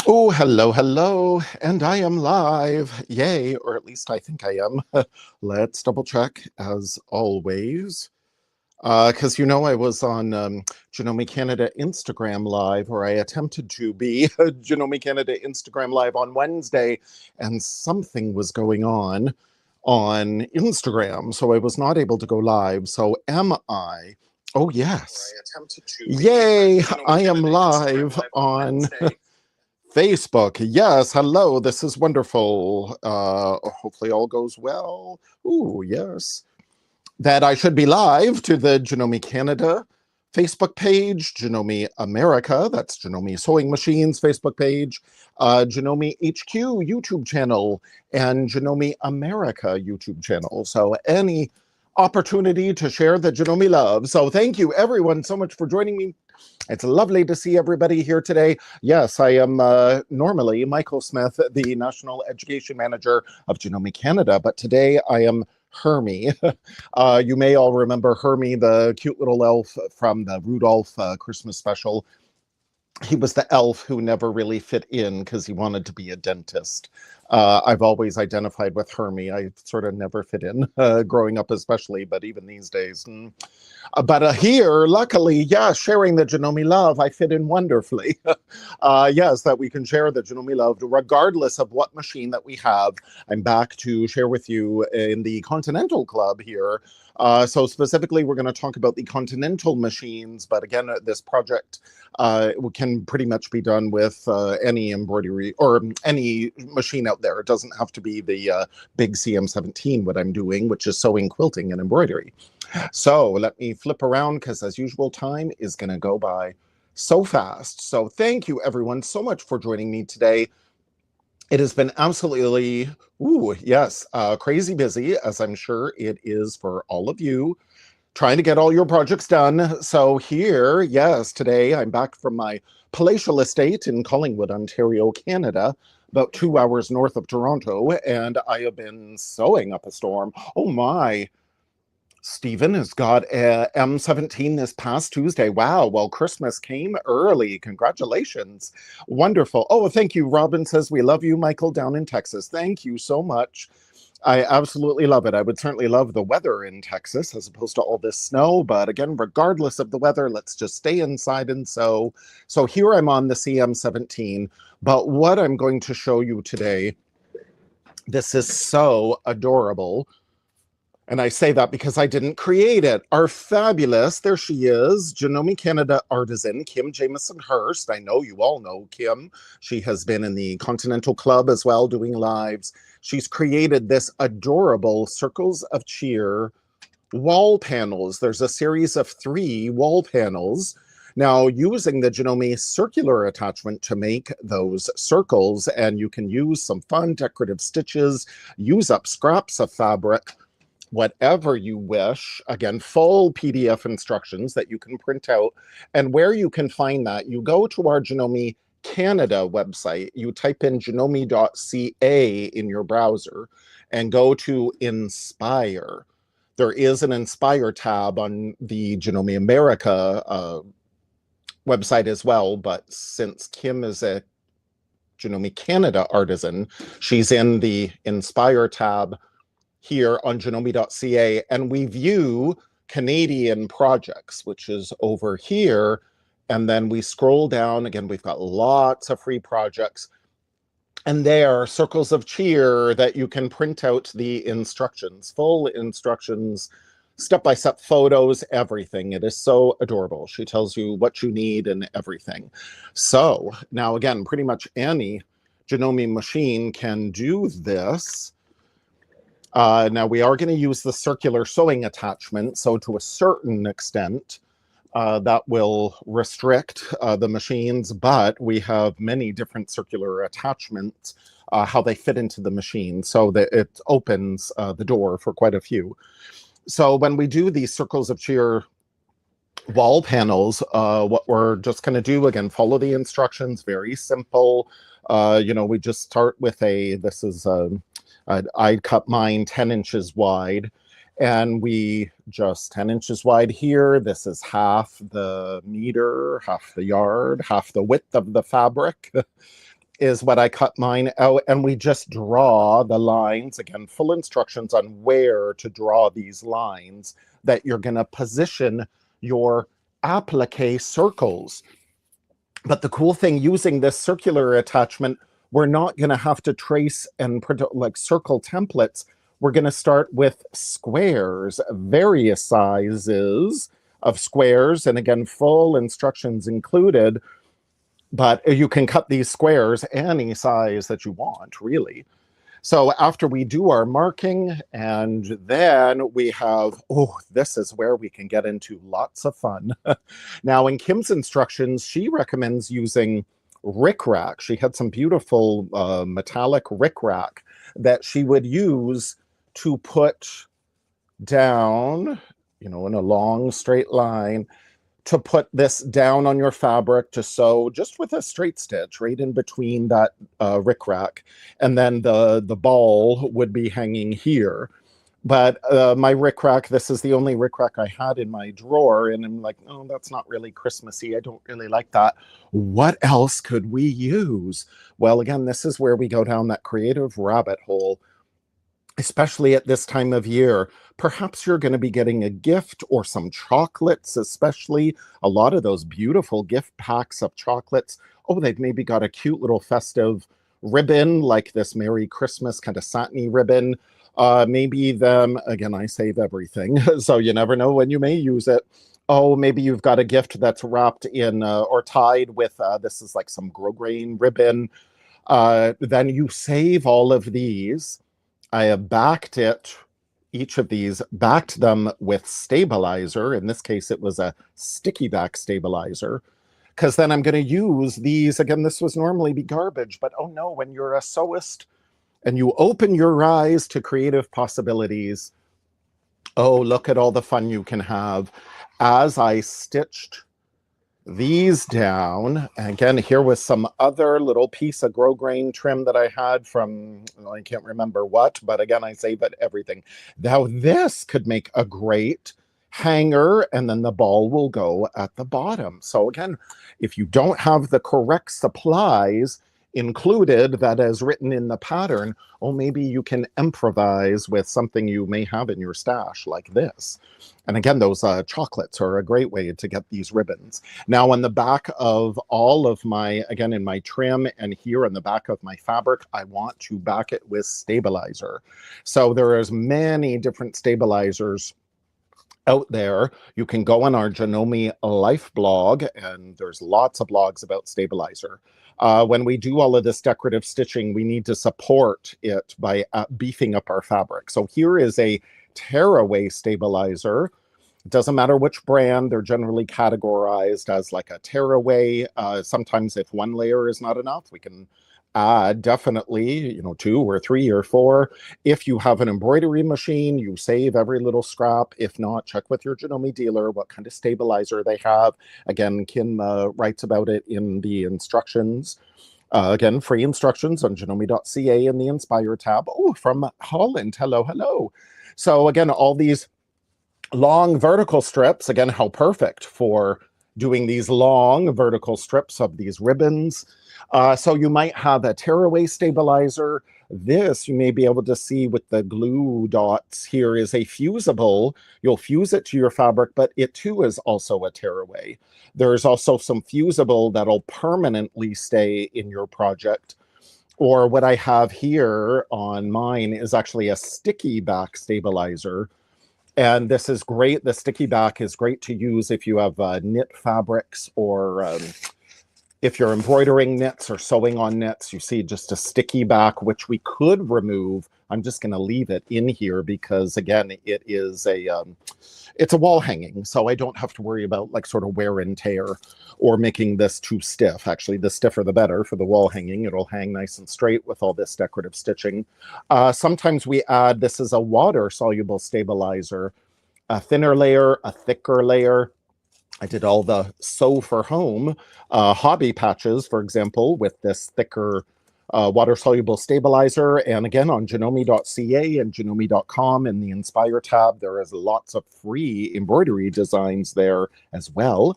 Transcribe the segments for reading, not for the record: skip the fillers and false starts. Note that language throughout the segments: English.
Oh, hello, hello, and I am live. Yay, or at least I think I am. Let's double check as always. Because I was on Janome Canada Instagram Live, or I attempted to be Janome Canada Instagram Live on Wednesday, and something was going on Instagram, so I was not able to go live. So am I? Oh, yes. Yay, I am live on Facebook. Yes, hello. This is wonderful. Hopefully all goes well. Ooh, yes. That I should be live to the Janome Canada Facebook page, Janome America, that's Janome Sewing Machines Facebook page, Janome HQ YouTube channel, and Janome America YouTube channel. So any opportunity to share the Janome love. So thank you everyone so much for joining me. It's lovely to see everybody here today. Yes, I am normally Michael Smith, the National Education Manager of Janome Canada, but today I am Hermie. You may all remember Hermie, the cute little elf from the Rudolph Christmas special. He was the elf who never really fit in because he wanted to be a dentist. I've always identified with Hermie. I sort of never fit in, growing up especially, but even these days. But here, luckily, yeah, sharing the Janome love, I fit in wonderfully. Yes, that we can share the Janome love regardless of what machine that we have. I'm back to share with you in the Continental Club here. So specifically, we're going to talk about the Continental machines, but again, this project can pretty much be done with any embroidery or any machine out there. It doesn't have to be the big CM17, what I'm doing, which is sewing, quilting, and embroidery. So let me flip around because as usual, time is going to go by so fast. So thank you everyone so much for joining me today. It has been absolutely, crazy busy, as I'm sure it is for all of you, trying to get all your projects done. So here, yes, today I'm back from my palatial estate in Collingwood, Ontario, Canada, about 2 hours north of Toronto, and I have been sewing up a storm. Oh my. Stephen has got a M17 this past Tuesday. Wow, well, Christmas came early. Congratulations. Wonderful. Oh, thank you. Robin says, we love you, Michael, down in Texas. Thank you so much. I absolutely love it. I would certainly love the weather in Texas as opposed to all this snow. But again, regardless of the weather, let's just stay inside and sew. So here I'm on the CM17. But what I'm going to show you today, this is so adorable. And I say that because I didn't create it. Our fabulous, there she is, Janome Canada Artisan, Kim Jamieson-Hirst. I know you all know Kim. She has been in the Continental Club as well, doing lives. She's created this adorable Circles of Cheer wall panels. There's a series of 3 wall panels. Now, using the Janome Circular Attachment to make those circles, and you can use some fun decorative stitches, use up scraps of fabric, whatever you wish. Again, full PDF instructions that you can print out. And where you can find that, you go to our Janome Canada website, you type in Janome.CA in your browser and go to Inspire. There is an Inspire tab on the Janome America website as well, but since Kim is a Janome Canada Artisan, she's in the Inspire tab here on Janome.CA, and we view Canadian projects, which is over here, and then we scroll down. Again, we've got lots of free projects, and there are Circles of Cheer that you can print out the instructions, full instructions, step-by-step photos, everything. It is so adorable. She tells you what you need and everything. So now, again, pretty much any Janome machine can do this. Now, we are going to use the circular sewing attachment, so to a certain extent, that will restrict the machines, but we have many different circular attachments, how they fit into the machine, so that it opens the door for quite a few. So when we do these Circles of Cheer wall panels, what we're just going to do, again, follow the instructions, very simple. We just start with this is I cut mine 10 inches wide, and we just 10 inches wide here. This is half the meter, half the yard, half the width of the fabric. is what I cut mine out, and we just draw the lines. Again, full instructions on where to draw these lines that you're going to position your applique circles. But the cool thing using this circular attachment, we're not going to have to trace and like circle templates. We're going to start with squares, various sizes of squares, and again, full instructions included. But you can cut these squares any size that you want, really. So after we do our marking, and then we have, oh, this is where we can get into lots of fun. Now, in Kim's instructions, she recommends using rickrack. She had some beautiful metallic rickrack that she would use to put down, you know, in a long straight line, to put this down on your fabric to sew just with a straight stitch right in between that rickrack, and then the ball would be hanging here. But my rickrack, this is the only rickrack I had in my drawer, and I'm like, oh, that's not really Christmassy. I don't really like that. What else could we use? Well, again, this is where we go down that creative rabbit hole, especially at this time of year. Perhaps you're going to be getting a gift or some chocolates, especially a lot of those beautiful gift packs of chocolates. Oh, they've maybe got a cute little festive ribbon, like this Merry Christmas kind of satiny ribbon. Maybe them, again, I save everything, so you never know when you may use it. Oh, maybe you've got a gift that's wrapped in or tied with, this is like some grosgrain ribbon. Then you save all of these. I have backed it, each of these, backed them with stabilizer. In this case, it was a sticky back stabilizer, because then I'm going to use these. Again, this was normally be garbage, but oh no, when you're a sewist and you open your eyes to creative possibilities, oh, look at all the fun you can have. As I stitched these down, again, here was some other little piece of grosgrain trim that I had from, well, I can't remember what, but again, I save it everything. Now this could make a great hanger, and then the ball will go at the bottom. So again, if you don't have the correct supplies included that is written in the pattern, oh, maybe you can improvise with something you may have in your stash like this. And again, those chocolates are a great way to get these ribbons. Now on the back of all of my, again, in my trim and here on the back of my fabric, I want to back it with stabilizer. So there is many different stabilizers out there. You can go on our Janome Life blog, and there's lots of blogs about stabilizer. When we do all of this decorative stitching, we need to support it by beefing up our fabric. So here is a tearaway stabilizer. It doesn't matter which brand, they're generally categorized as like a tearaway. Sometimes if one layer is not enough, we can add definitely, 2 or 3 or 4. If you have an embroidery machine, you save every little scrap. If not, check with your Janome dealer what kind of stabilizer they have. Again, Kim writes about it in the instructions. Again, free instructions on Janome.CA in the Inspire tab. Oh, from Holland. Hello, hello. So again, all these long vertical strips, again, how perfect for doing these long vertical strips of these ribbons. So you might have a tearaway stabilizer. This you may be able to see with the glue dots here is a fusible. You'll fuse it to your fabric, but it too is also a tearaway. There's also some fusible that'll permanently stay in your project. Or what I have here on mine is actually a sticky back stabilizer. And this is great. The sticky back is great to use if you have knit fabrics, or if you're embroidering knits or sewing on knits. You see just a sticky back, which we could remove. I'm just going to leave it in here because, again, it is it's a wall hanging, so I don't have to worry about like sort of wear and tear or making this too stiff. Actually, the stiffer the better for the wall hanging. It'll hang nice and straight with all this decorative stitching. Sometimes we add, this is a water-soluble stabilizer, a thinner layer, a thicker layer. I did all the sew for home hobby patches, for example, with this thicker water-soluble stabilizer. And again, on Janome.CA and Janome.com in the Inspire tab, there is lots of free embroidery designs there as well.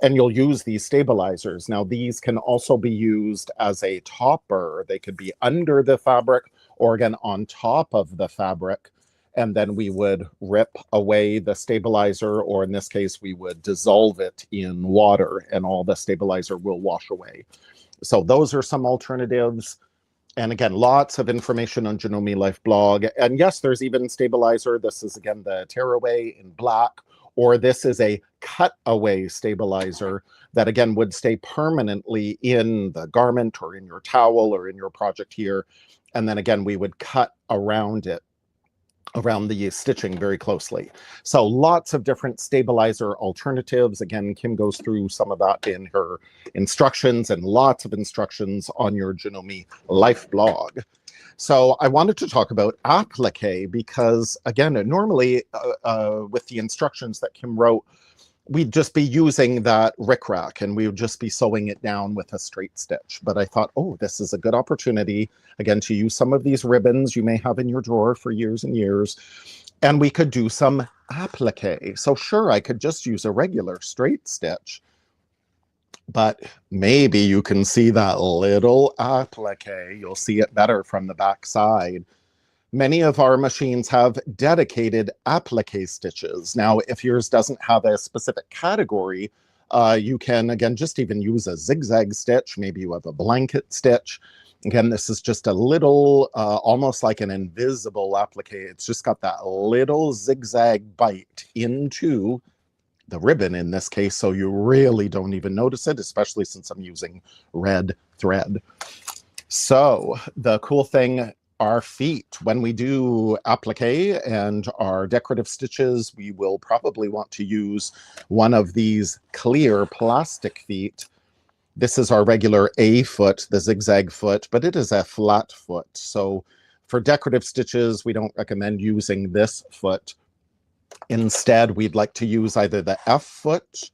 and you'll use these stabilizers. Now, these can also be used as a topper. They could be under the fabric or again on top of the fabric. And then we would rip away the stabilizer, or in this case, we would dissolve it in water and all the stabilizer will wash away. So those are some alternatives. And again, lots of information on Janome Life blog. And yes, there's even stabilizer. This is again the tearaway in black, or this is a cutaway stabilizer that again would stay permanently in the garment or in your towel or in your project here. And then again, we would cut around it, around the stitching very closely. So lots of different stabilizer alternatives. Again, Kim goes through some of that in her instructions, and lots of instructions on your Janome Life blog. So I wanted to talk about applique because, again, normally with the instructions that Kim wrote, we'd just be using that rickrack and we would just be sewing it down with a straight stitch. But I thought, oh, this is a good opportunity, again, to use some of these ribbons you may have in your drawer for years and years, and we could do some applique. So sure, I could just use a regular straight stitch, but maybe you can see that little applique. You'll see it better from the back side. Many of our machines have dedicated applique stitches. Now, if yours doesn't have a specific category, you can, again, just even use a zigzag stitch. Maybe you have a blanket stitch. Again, this is just a little, almost like an invisible applique. It's just got that little zigzag bite into the ribbon in this case, so you really don't even notice it, especially since I'm using red thread. So the cool thing, our feet, when we do applique and our decorative stitches, we will probably want to use one of these clear plastic feet. This is our regular A foot, the zigzag foot, but it is a flat foot. So for decorative stitches, we don't recommend using this foot. Instead, we'd like to use either the F foot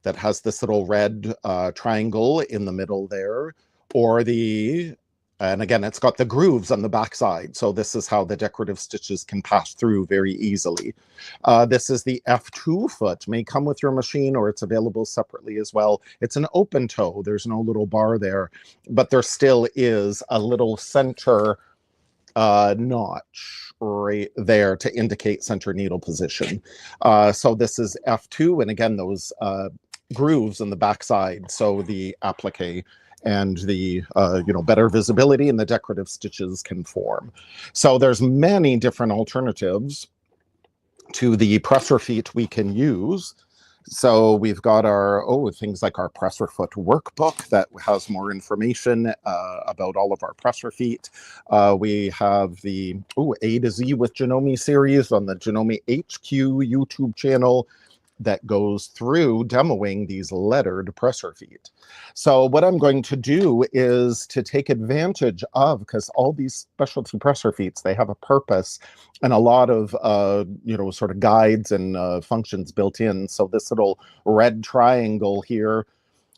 that has this little red triangle in the middle there, or the, and again, it's got the grooves on the back side. So this is how the decorative stitches can pass through very easily. This is the F2 foot, may come with your machine or it's available separately as well. It's an open toe. There's no little bar there, but there still is a little center notch right there to indicate center needle position. So this is F2, and again, those grooves on the back side. So the applique and the better visibility and the decorative stitches can form. So there's many different alternatives to the presser feet we can use. So we've got our, things like our presser foot workbook that has more information about all of our presser feet. We have the A to Z with Janome series on the Janome HQ YouTube channel that goes through demoing these lettered presser feet. So what I'm going to do is to take advantage of, because all these specialty presser feet, they have a purpose and a lot of, sort of guides and functions built in. So this little red triangle here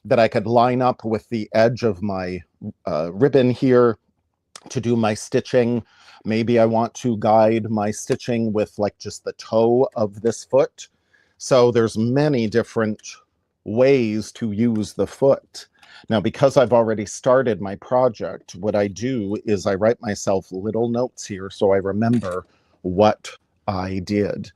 that I could line up with the edge of my ribbon here to do my stitching. Maybe I want to guide my stitching with like just the toe of this foot. So there's many different ways to use the foot. Now, because I've already started my project, what I do is I write myself little notes here so I remember what I did.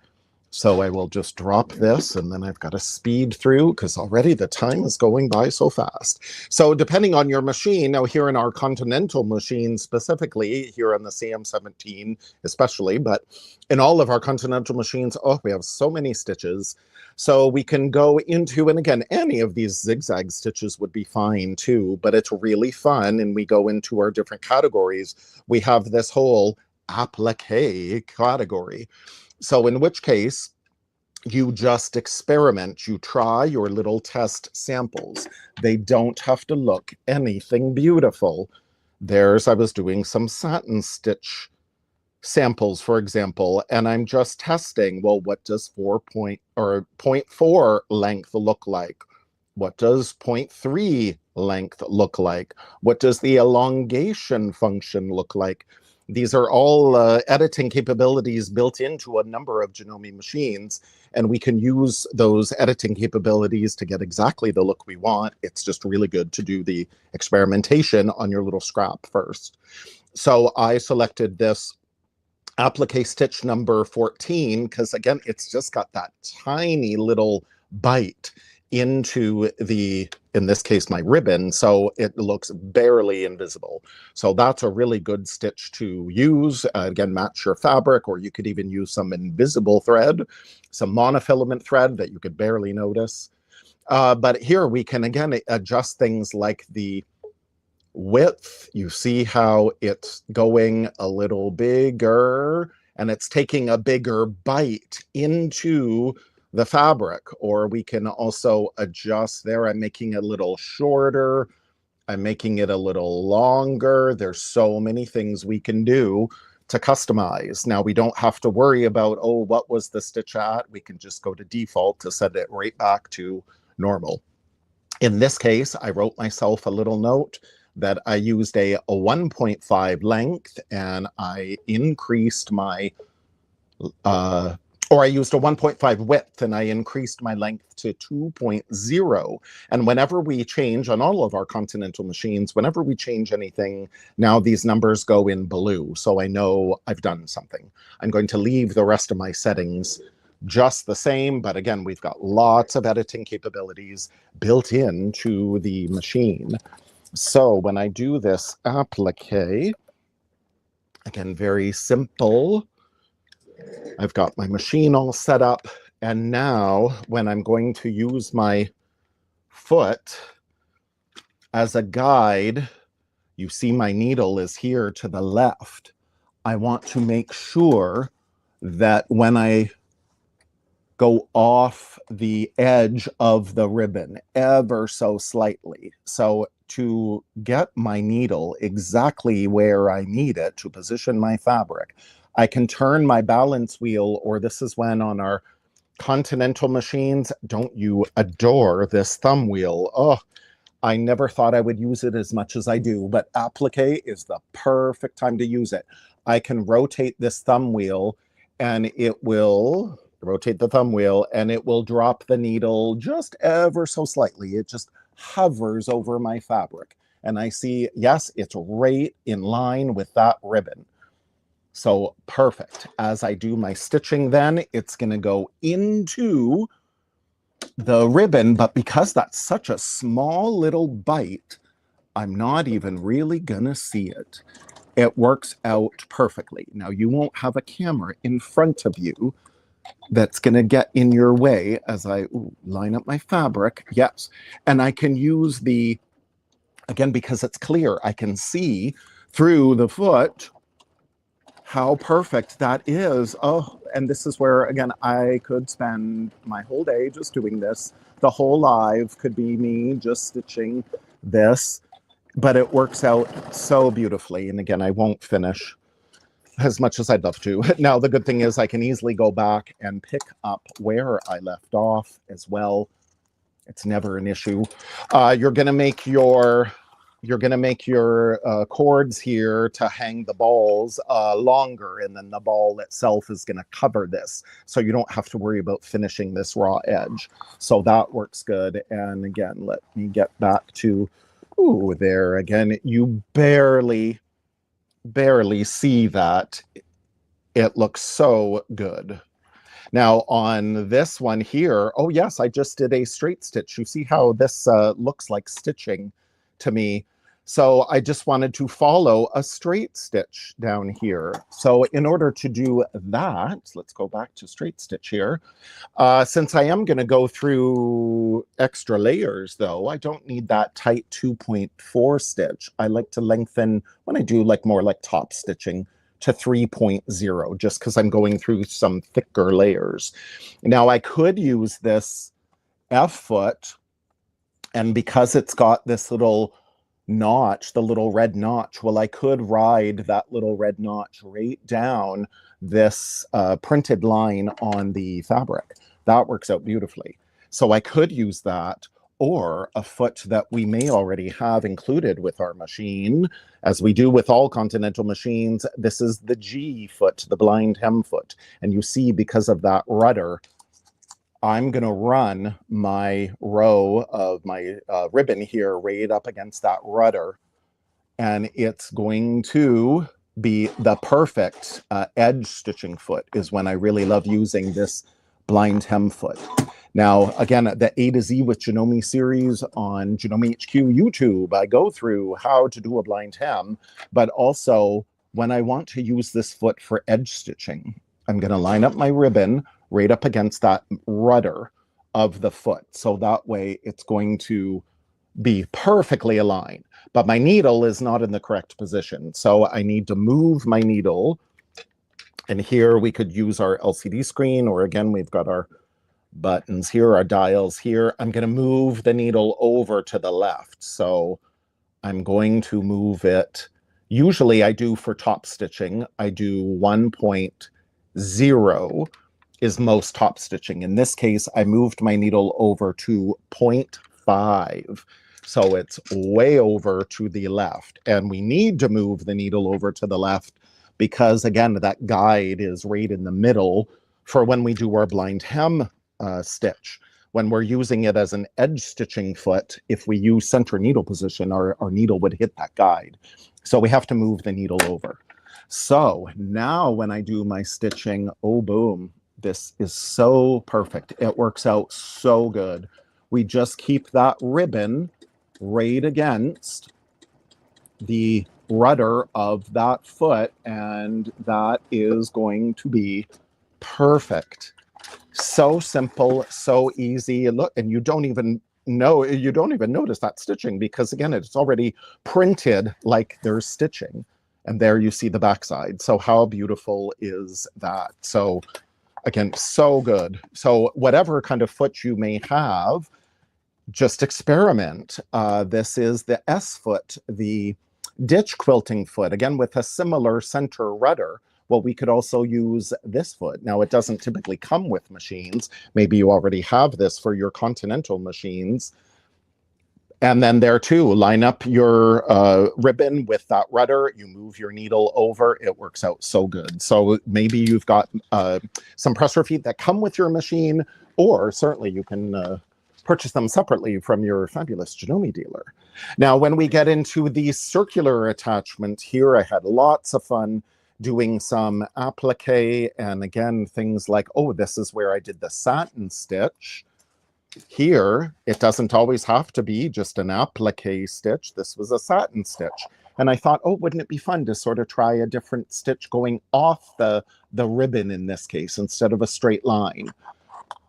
So I will just drop this, and then I've got to speed through because already the time is going by so fast. So depending on your machine, now here in our Continental machine specifically, here on the CM17 especially, but in all of our Continental machines, we have so many stitches. So we can go into, and again, any of these zigzag stitches would be fine too, but it's really fun. And we go into our different categories. We have this whole applique category. So in which case, you just experiment. You try your little test samples. They don't have to look anything beautiful. I was doing some satin stitch samples, for example, and I'm just testing, well, what does 0.4 length look like? What does 0.3 length look like? What does the elongation function look like? These are all editing capabilities built into a number of Janome machines, and we can use those editing capabilities to get exactly the look we want. It's just really good to do the experimentation on your little scrap first. So I selected this applique stitch number 14 because, again, it's just got that tiny little bite into the, in this case, my ribbon, so it looks barely invisible. So that's a really good stitch to use. Again, match your fabric, or you could even use some invisible thread, some monofilament thread that you could barely notice. But here we can, again, adjust things like the width. You see how it's going a little bigger, and it's taking a bigger bite into the fabric. Or we can also adjust there. I'm making it a little shorter. I'm making it a little longer. There's so many things we can do to customize. Now, we don't have to worry about, oh, what was the stitch at? We can just go to default to set it right back to normal. In this case, I wrote myself a little note that I used a 1.5 length, and I increased my or I used a 1.5 width and I increased my length to 2.0. And whenever we change on all of our Continental machines, whenever we change anything, now these numbers go in blue. So I know I've done something. I'm going to leave the rest of my settings just the same. But again, we've got lots of editing capabilities built into the machine. So when I do this applique, again, very simple. I've got my machine all set up, and now when I'm going to use my foot as a guide, you see my needle is here to the left. I want to make sure that when I go off the edge of the ribbon ever so slightly, so to get my needle exactly where I need it to position my fabric, I can turn my balance wheel, or this is when on our Continental machines, don't you adore this thumb wheel? Oh, I never thought I would use it as much as I do, but applique is the perfect time to use it. I can rotate this thumb wheel, and it will rotate the thumb wheel, and it will drop the needle just ever so slightly. It just hovers over my fabric, and I see, yes, it's right in line with that ribbon. So perfect. As I do my stitching, then it's going to go into the ribbon, but because that's such a small little bite, I'm not even really going to see it. It works out perfectly. Now, you won't have a camera in front of you that's going to get in your way as I line up my fabric. Yes. And I can use the, again, because it's clear, I can see through the foot how perfect that is. Oh, and this is where, again, I could spend my whole day just doing this. The whole live could be me just stitching this, but it works out so beautifully. And again, I won't finish as much as I'd love to. Now, the good thing is I can easily go back and pick up where I left off as well. It's never an issue. You're going to make your cords here to hang the balls longer, and then the ball itself is going to cover this, so you don't have to worry about finishing this raw edge. So that works good. And again, let me get back to, ooh, there again, you barely see that. It looks so good. Now on this one here, oh yes, I just did a straight stitch. You see how this looks like stitching to me. So I just wanted to follow a straight stitch down here. So in order to do that, let's go back to straight stitch here. Since I am going to go through extra layers though, I don't need that tight 2.4 stitch. I like to lengthen when I do like more like top stitching to 3.0, just because I'm going through some thicker layers. Now I could use this F foot, and because it's got this little notch, the little red notch, well, I could ride that little red notch right down this printed line on the fabric. That works out beautifully. So I could use that, or a foot that we may already have included with our machine. As we do with all Continental machines, this is the G foot, the blind hem foot. And you see, because of that rudder, I'm going to run my row of my ribbon here right up against that rudder, and it's going to be the perfect edge stitching foot is when I really love using this blind hem foot. Now, again, the A to Z with Janome series on Janome HQ YouTube, I go through how to do a blind hem, but also when I want to use this foot for edge stitching, I'm going to line up my ribbon right up against that rudder of the foot. So that way it's going to be perfectly aligned. But my needle is not in the correct position. So I need to move my needle. And here we could use our LCD screen, or again, we've got our buttons here, our dials here. I'm going to move the needle over to the left. So I'm going to move it. Usually I do for top stitching, I do 1.0 is most top stitching. In this case, I moved my needle over to 0.5. So it's way over to the left. And we need to move the needle over to the left because, again, that guide is right in the middle for when we do our blind hem stitch. When we're using it as an edge stitching foot, if we use center needle position, our needle would hit that guide. So we have to move the needle over. So now when I do my stitching, oh, boom, this is so perfect. It works out so good. We just keep that ribbon right against the rudder of that foot, and that is going to be perfect. So simple, so easy. And look, and you don't even notice that stitching because, again, it's already printed like there's stitching. And there you see the backside. So how beautiful is that? So again, so good. So whatever kind of foot you may have, just experiment. This is the S foot, the ditch quilting foot, again with a similar center rudder. Well, we could also use this foot. Now, it doesn't typically come with machines. Maybe you already have this for your Continental machines. And then there too, line up your ribbon with that rudder. You move your needle over. It works out so good. So maybe you've got some presser feet that come with your machine, or certainly you can purchase them separately from your fabulous Janome dealer. Now, when we get into the circular attachment here, I had lots of fun doing some applique, and again, things like, oh, this is where I did the satin stitch. Here, it doesn't always have to be just an applique stitch. This was a satin stitch. And I thought, oh, wouldn't it be fun to sort of try a different stitch going off the ribbon in this case, instead of a straight line.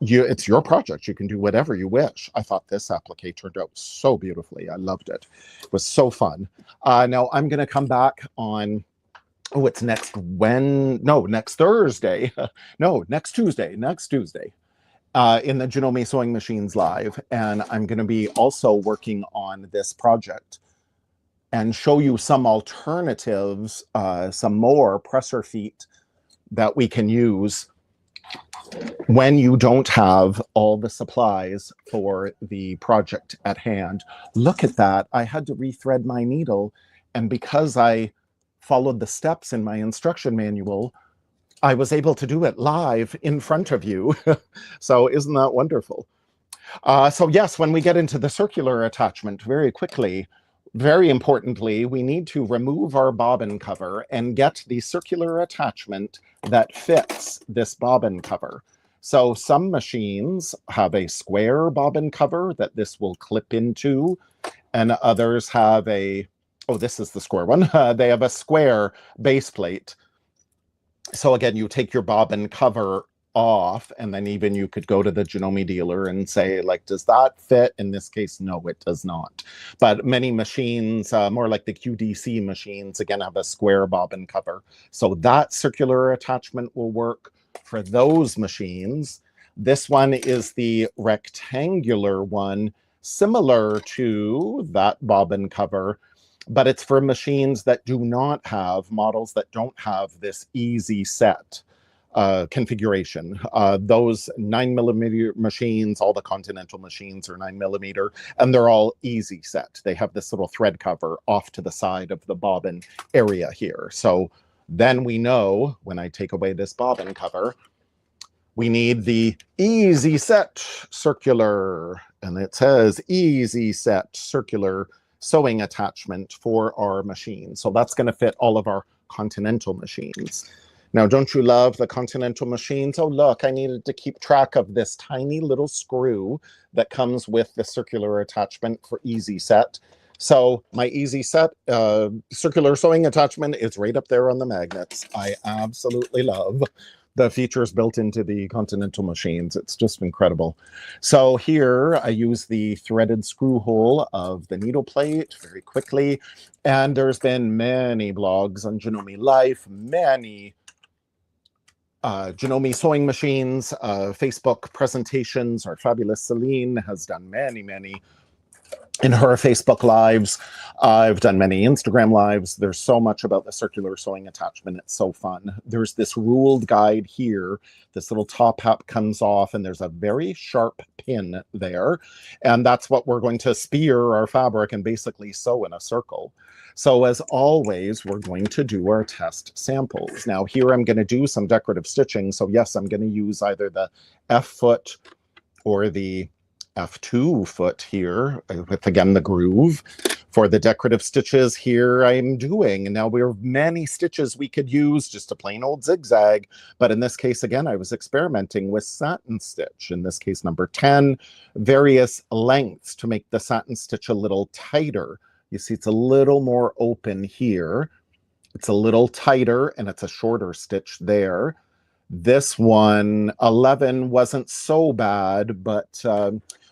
It's your project. You can do whatever you wish. I thought this applique turned out so beautifully. I loved it. It was so fun. Now I'm going to come back on, oh, it's next Thursday. No, next Tuesday. In the Janome Sewing Machines Live. And I'm going to be also working on this project and show you some alternatives, some more presser feet that we can use when you don't have all the supplies for the project at hand. Look at that. I had to rethread my needle, and because I followed the steps in my instruction manual, I was able to do it live in front of you. So isn't that wonderful? So yes, when we get into the circular attachment, very quickly, very importantly, we need to remove our bobbin cover and get the circular attachment that fits this bobbin cover. So some machines have a square bobbin cover that this will clip into, and others have a, oh, this is the square one. They have a square base plate. So again, you take your bobbin cover off, and then even you could go to the Janome dealer and say, like, does that fit? In this case, no, it does not. But many machines, more like the QDC machines, again, have a square bobbin cover. So that circular attachment will work for those machines. This one is the rectangular one, similar to that bobbin cover, but it's for machines that do not have, models that don't have this easy set. configuration. Those 9mm machines, all the Continental machines are 9mm, and they're all easy set. They have this little thread cover off to the side of the bobbin area here. So then we know when I take away this bobbin cover, we need the Easy Set Circular, and it says Easy Set Circular Sewing Attachment for our machine. So that's going to fit all of our Continental machines. Now, don't you love the Continental machines? Oh, look, I needed to keep track of this tiny little screw that comes with the circular attachment for Easy Set. So my Easy Set circular sewing attachment is right up there on the magnets. I absolutely love the features built into the Continental machines. It's just incredible. So here I use the threaded screw hole of the needle plate very quickly. And there's been many blogs on Janome Life, many Janome sewing machines, Facebook presentations. Our fabulous Celine has done many in her Facebook lives. I've done many Instagram lives. There's so much about the circular sewing attachment. It's so fun. There's this ruled guide here. This little top hat comes off, and there's a very sharp pin there. And that's what we're going to spear our fabric and basically sew in a circle. So as always, we're going to do our test samples. Now here I'm going to do some decorative stitching. So yes, I'm going to use either the F foot or the F2 foot here with, again, the groove. For the decorative stitches here I'm doing, and now we have many stitches we could use, just a plain old zigzag, but in this case, again, I was experimenting with satin stitch, in this case number 10, various lengths to make the satin stitch a little tighter. You see it's a little more open here, it's a little tighter, and it's a shorter stitch there. This one, 11, wasn't so bad, but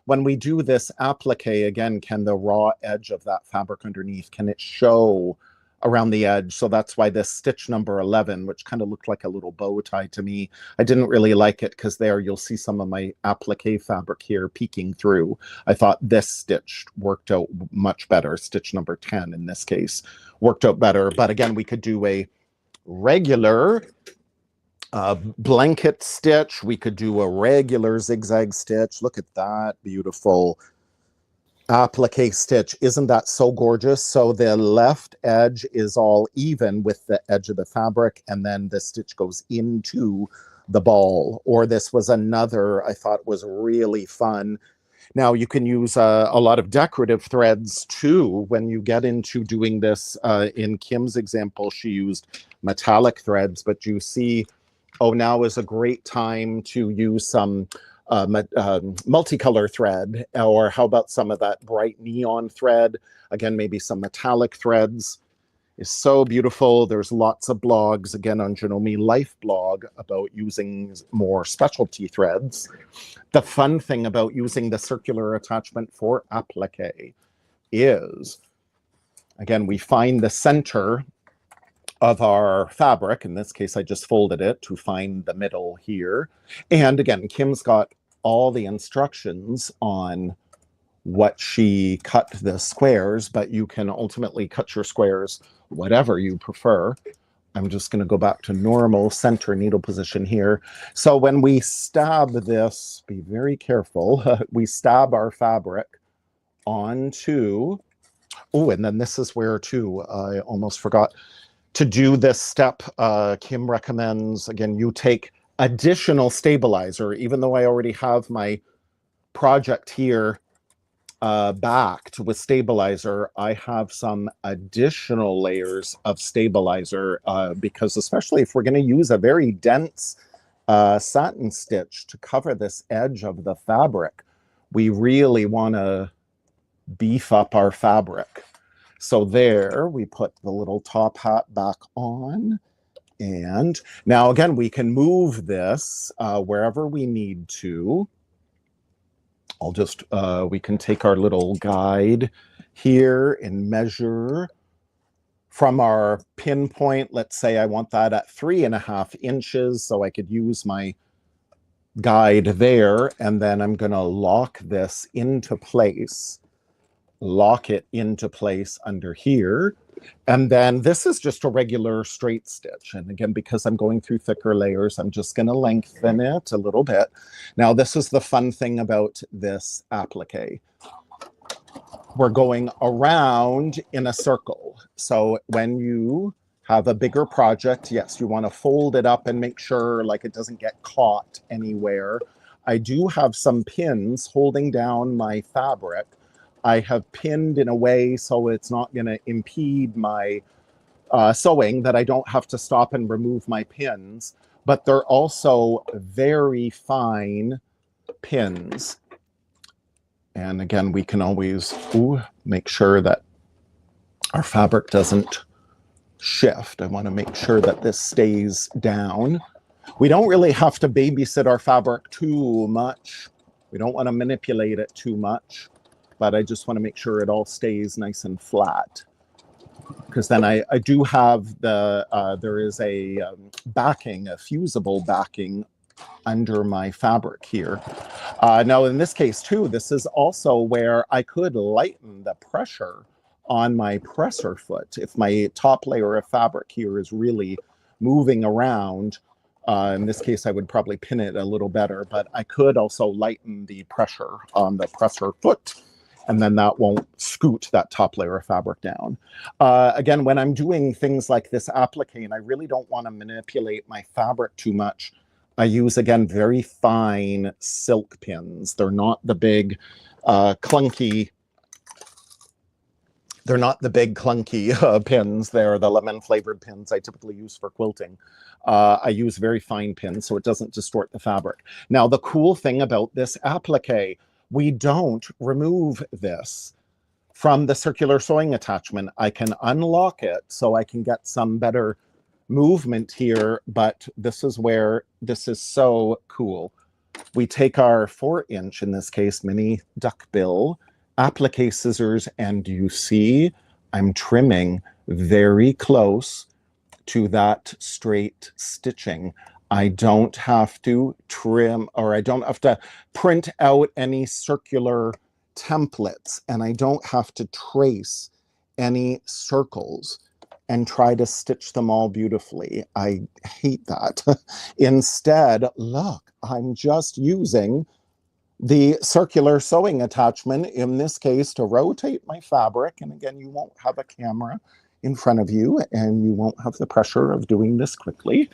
when we do this applique, again, can the raw edge of that fabric underneath, can it show around the edge? So that's why this stitch number 11, which kind of looked like a little bow tie to me, I didn't really like it because there you'll see some of my applique fabric here peeking through. I thought this stitch worked out much better. Stitch number 10 in this case worked out better. But again, we could do a regular blanket stitch. We could do a regular zigzag stitch. Look at that beautiful applique stitch. Isn't that so gorgeous? So the left edge is all even with the edge of the fabric, and then the stitch goes into the ball. Or this was another I thought was really fun. Now you can use a lot of decorative threads too when you get into doing this. In Kim's example, she used metallic threads, but you see, oh, now is a great time to use some multicolor thread, or how about some of that bright neon thread? Again, maybe some metallic threads is so beautiful. There's lots of blogs, again, on Janome Life blog about using more specialty threads. The fun thing about using the circular attachment for applique is, again, we find the center of our fabric. In this case, I just folded it to find the middle here. And again, Kim's got all the instructions on what she cut the squares, but you can ultimately cut your squares whatever you prefer. I'm just going to go back to normal center needle position here. So when we stab this, be very careful. We stab our fabric onto, oh, and then this is where too, I almost forgot. To do this step, Kim recommends, again, you take additional stabilizer, even though I already have my project here backed with stabilizer, I have some additional layers of stabilizer because especially if we're going to use a very dense satin stitch to cover this edge of the fabric, we really want to beef up our fabric. So there, we put the little top hat back on. And now again, we can move this wherever we need to. I'll just, we can take our little guide here and measure from our pinpoint. Let's say I want that at 3.5 inches, so I could use my guide there, and then I'm going to lock this into place lock it into place under here. And then this is just a regular straight stitch. And again, because I'm going through thicker layers, I'm just going to lengthen it a little bit. Now, this is the fun thing about this applique. We're going around in a circle. So when you have a bigger project, yes, you want to fold it up and make sure like it doesn't get caught anywhere. I do have some pins holding down my fabric. I have pinned in a way so it's not going to impede my sewing, that I don't have to stop and remove my pins, but they're also very fine pins. And again, we can always make sure that our fabric doesn't shift. I want to make sure that this stays down. We don't really have to babysit our fabric too much. We don't want to manipulate it too much, but I just want to make sure it all stays nice and flat. Because then I do have the, there is a backing, a fusible backing under my fabric here. Now in this case too, this is also where I could lighten the pressure on my presser foot. If my top layer of fabric here is really moving around, in this case I would probably pin it a little better, but I could also lighten the pressure on the presser foot, and then that won't scoot that top layer of fabric down. Again, when I'm doing things like this applique and I really don't want to manipulate my fabric too much, I use, again, very fine silk pins. They're not the big clunky, pins. They're the lemon flavored pins I typically use for quilting. I use very fine pins so it doesn't distort the fabric. Now, the cool thing about this applique, we don't remove this from the circular sewing attachment. I can unlock it so I can get some better movement here, but this is where this is so cool. We take our 4-inch, in this case, mini duckbill applique scissors, and you see I'm trimming very close to that straight stitching. I don't have to trim, or I don't have to print out any circular templates, and I don't have to trace any circles and try to stitch them all beautifully. I hate that. Instead, look, I'm just using the circular sewing attachment, in this case, to rotate my fabric. And again, you won't have a camera in front of you, and you won't have the pressure of doing this quickly.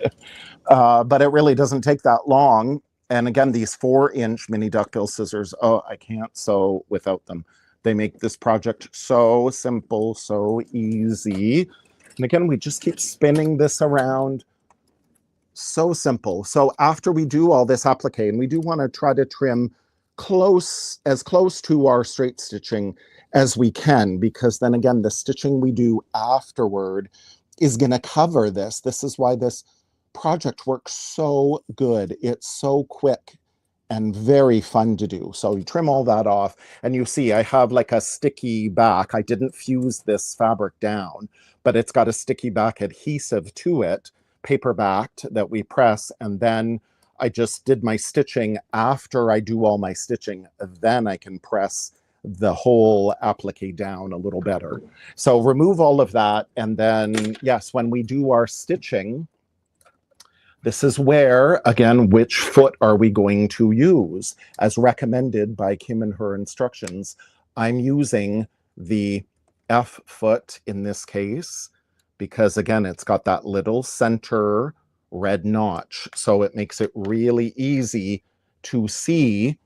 But it really doesn't take that long. And again, these 4-inch mini duckbill scissors, oh, I can't sew without them. They make this project so simple, so easy. And again, we just keep spinning this around. So simple. So after we do all this applique, and we do want to try to trim as close to our straight stitching as we can, because then again, the stitching we do afterward is going to cover this. This is why this project works so good. It's so quick and very fun to do. So you trim all that off, and you see I have like a sticky back. I didn't fuse this fabric down, but it's got a sticky back adhesive to it, paper backed, that we press, and then I just did my stitching after I do all my stitching. Then I can press the whole applique down a little better. So remove all of that, and then, yes, when we do our stitching, this is where, again, which foot are we going to use? As recommended by Kim in her instructions, I'm using the F foot in this case, because again, it's got that little center red notch. So it makes it really easy to see.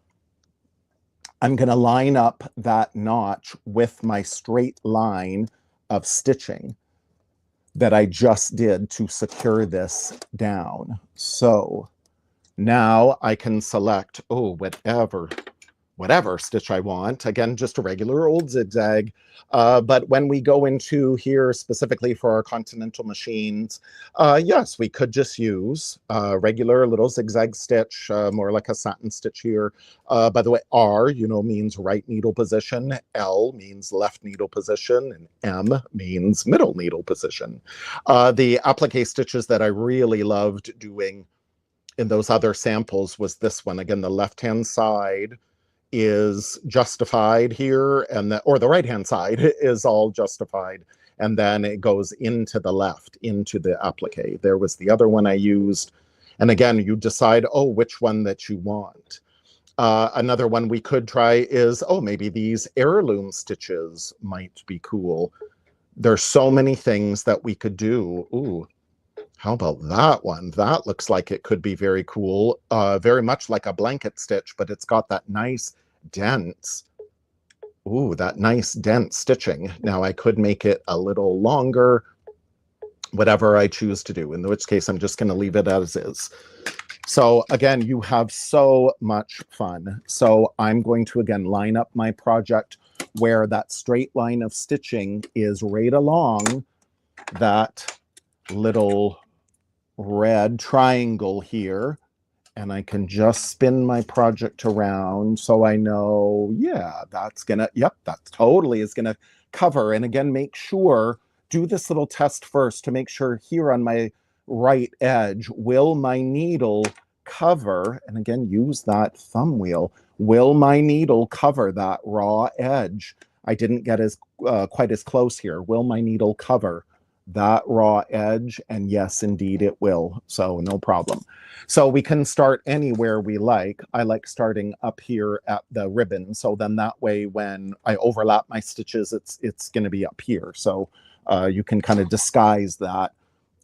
I'm going to line up that notch with my straight line of stitching that I just did to secure this down. So now I can select, whatever stitch I want. Again, just a regular old zigzag. But when we go into here specifically for our continental machines, yes, we could just use regular little zigzag stitch, more like a satin stitch here. By the way, R, means right needle position. L means left needle position. And M means middle needle position. The applique stitches that I really loved doing in those other samples was this one. Again, the left-hand side is justified here, and or the right-hand side is all justified, and then it goes into the left, into the applique. There was the other one I used, and again, you decide, oh, which one that you want. Another one we could try is, oh, maybe these heirloom stitches might be cool. There's so many things that we could do. Ooh, how about that one? That looks like it could be very cool. Very much like a blanket stitch, but it's got that nice dense, ooh, that nice dense stitching. Now I could make it a little longer, whatever I choose to do, in which case I'm just going to leave it as is. So again, you have so much fun. So I'm going to again line up my project where that straight line of stitching is right along that little red triangle here. And I can just spin my project around so I know, yeah, that's gonna, yep, that totally is gonna cover. And again, make sure, do this little test first to make sure here on my right edge, will my needle cover, and again, use that thumb wheel, will my needle cover that raw edge? I didn't get as quite as close here. Will my needle cover that raw edge? And yes, indeed it will. So no problem. So we can start anywhere we like. I like starting up here at the ribbon. So then that way when I overlap my stitches, it's going to be up here. So you can kind of disguise that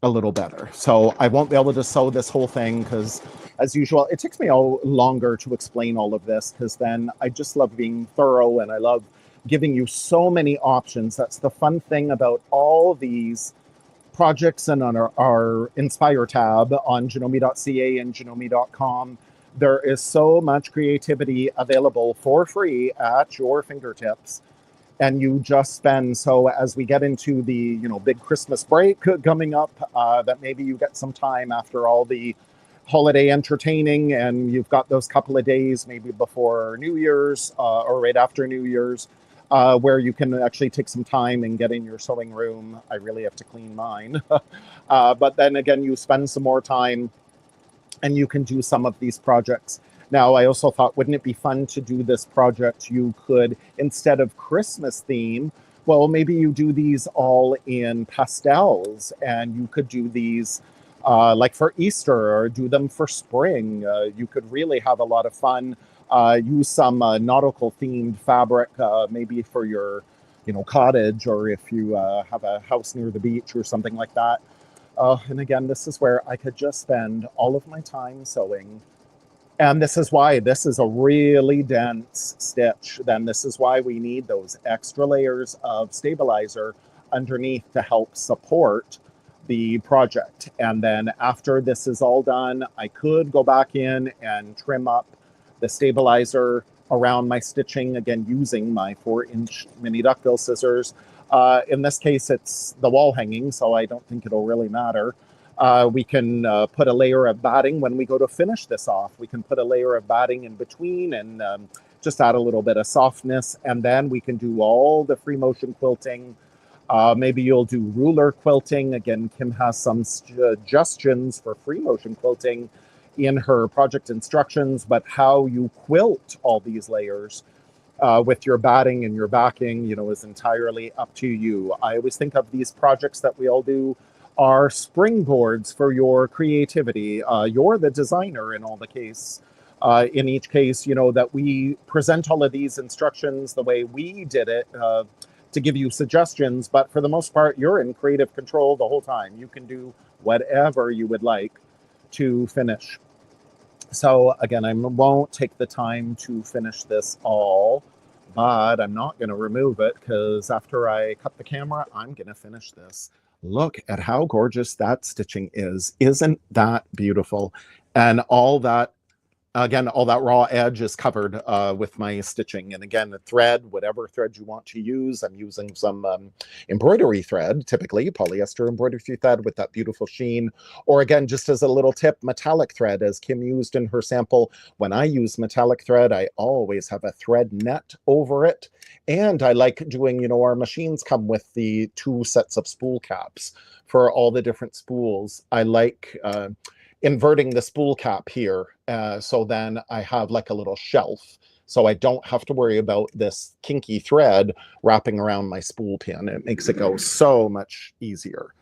a little better. So I won't be able to sew this whole thing because, as usual, it takes me a longer to explain all of this because then I just love being thorough and I love giving you so many options. That's the fun thing about all these projects and on our Inspire tab on Janome.CA and Janome.com. There is so much creativity available for free at your fingertips. And you just spend, so as we get into the big Christmas break coming up, that maybe you get some time after all the holiday entertaining and you've got those couple of days maybe before New Year's or right after New Year's, where you can actually take some time and get in your sewing room. I really have to clean mine. But then again, you spend some more time and you can do some of these projects. Now, I also thought, wouldn't it be fun to do this project? You could, instead of Christmas theme, well, maybe you do these all in pastels and you could do these like for Easter or do them for spring. You could really have a lot of fun. Use some nautical themed fabric, maybe for your, cottage, or if you have a house near the beach or something like that. And again, this is where I could just spend all of my time sewing. And this is why this is a really dense stitch. Then this is why we need those extra layers of stabilizer underneath to help support the project. And then after this is all done, I could go back in and trim up the stabilizer around my stitching, again, using my 4-inch mini duckbill scissors. In this case, it's the wall hanging, so I don't think it'll really matter. We can put a layer of batting when we go to finish this off. We can put a layer of batting in between and just add a little bit of softness. And then we can do all the free motion quilting. Maybe you'll do ruler quilting. Again, Kim has some suggestions for free motion quilting in her project instructions, but how you quilt all these layers with your batting and your backing, is entirely up to you. I always think of these projects that we all do are springboards for your creativity. You're the designer in all the case. In each case, that we present all of these instructions the way we did it to give you suggestions, but for the most part, you're in creative control the whole time. You can do whatever you would like to finish. So again, I won't take the time to finish this all, but I'm not going to remove it because after I cut the camera, I'm going to finish this. Look at how gorgeous that stitching is. Isn't that beautiful? And all that, again, all that raw edge is covered with my stitching. And again, the thread, whatever thread you want to use, I'm using some embroidery thread, typically polyester embroidery thread with that beautiful sheen. Or again, just as a little tip, metallic thread, as Kim used in her sample. When I use metallic thread, I always have a thread net over it. And I like doing, our machines come with the 2 sets of spool caps for all the different spools. I like inverting the spool cap here. So then I have like a little shelf. so I don't have to worry about this kinky thread wrapping around my spool pin. It makes it go so much easier.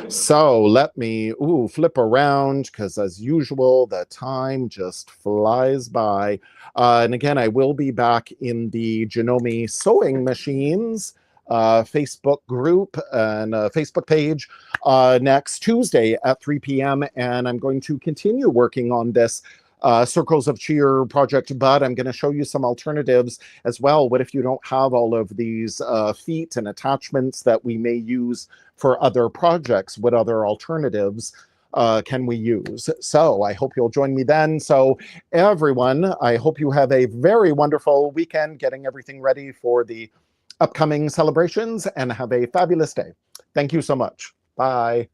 So let me flip around, because as usual, the time just flies by. And again, I will be back in the Janome Sewing Machines Facebook group and Facebook page next Tuesday at 3 p.m. And I'm going to continue working on this Circles of Cheer project, but I'm going to show you some alternatives as well. What if you don't have all of these feet and attachments that we may use for other projects? What other alternatives can we use? So I hope you'll join me then. So everyone, I hope you have a very wonderful weekend getting everything ready for the upcoming celebrations, and have a fabulous day. Thank you so much. Bye.